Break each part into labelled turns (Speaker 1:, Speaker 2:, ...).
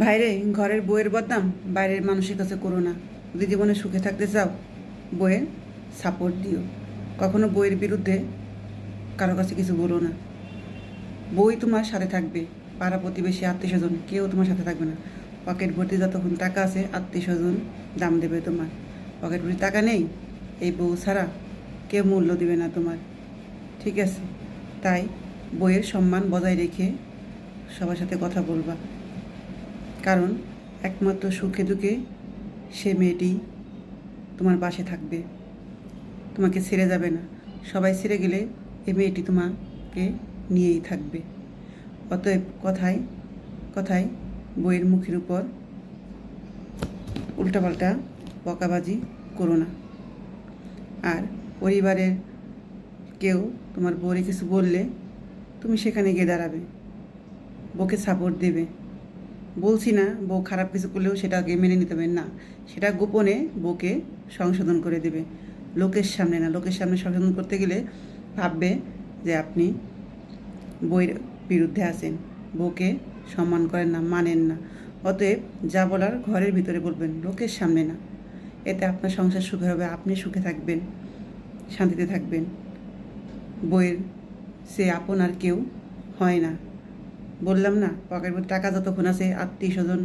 Speaker 1: ভাইরে, ঘরের বউয়ের বদনাম বাইরের মানুষের কাছে করো না। যদি জীবনে সুখে থাকতে চাও, বউয়ের সাপোর্ট দিও। কখনো বউয়ের বিরুদ্ধে কারো কাছে কিছু বলো না। বউই তোমার সাথে থাকবে, পাড়া প্রতিবেশী আত্মীয় স্বজন কেউ তোমার সাথে থাকবে না। পকেট ভর্তি যতক্ষণ টাকা আছে আত্মীয় স্বজন দাম দেবে তোমার। পকেট ভর্তি টাকা নেই, এই বউ ছাড়া কেউ মূল্য দিবে না তোমার। ঠিক আছে? তাই বউয়ের সম্মান বজায় রেখে সবার সাথে কথা বলবা, কারণ একমাত্র সুখে দুঃখে সে মেয়েটি তোমার পাশে থাকবে, তোমাকে ছেড়ে যাবে না। সবাই ছেড়ে গেলে এই মেয়েটি তোমাকে নিয়েই থাকবে। অতএব কথায় কথায় বইয়ের মুখের উপর উল্টাপাল্টা বকাবাজি করো না। আর পরিবারের কেউ তোমার বউরে কিছু বললে তুমি সেখানে গিয়ে দাঁড়াবে, বউকে সাপোর্ট দেবে। বলছি না বউ খারাপ কিছু করলেও সেটাকে মেনে নিতে হবে না, সেটা গোপনে বউকে সংশোধন করে দেবে, লোকের সামনে না। লোকের সামনে সংশোধন করতে গেলে ভাববে যে আপনি বউয়ের বিরুদ্ধে আছেন, বউকে সম্মান করেন না, মানেন না। অতএব যা বলার ঘরের ভিতরে বলবেন, লোকের সামনে না। এতে আপনার সংসার সুখে হবে, আপনি সুখে থাকবেন, শান্তিতে থাকবেন। বউয়ের সে আপন আর কেউ হয় না। বললাম না, পকেট ভর্তি টাকা যতক্ষণ আছে আত্মীয় স্বজন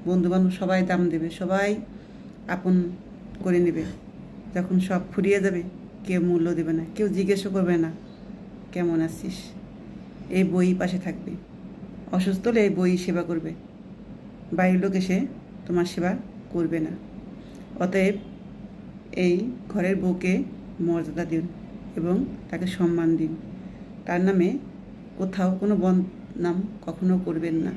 Speaker 1: বন্ধুবান্ধব সবাই দাম দেবে, সবাই আপন করে নেবে। যখন সব ফুরিয়ে যাবে কেউ মূল্য দেবে না, কেউ জিজ্ঞেসও করবে না কেমন আছিস। এই বই পাশে থাকবে, অসুস্থ হলে এই বই সেবা করবে, বাইরের লোক এসে তোমার সেবা করবে না। অতএব এই ঘরের বউকে মর্যাদা দিন এবং তাকে সম্মান দিন। তার নামে কোথাও কোনো বদনাম কখনো করবেন না।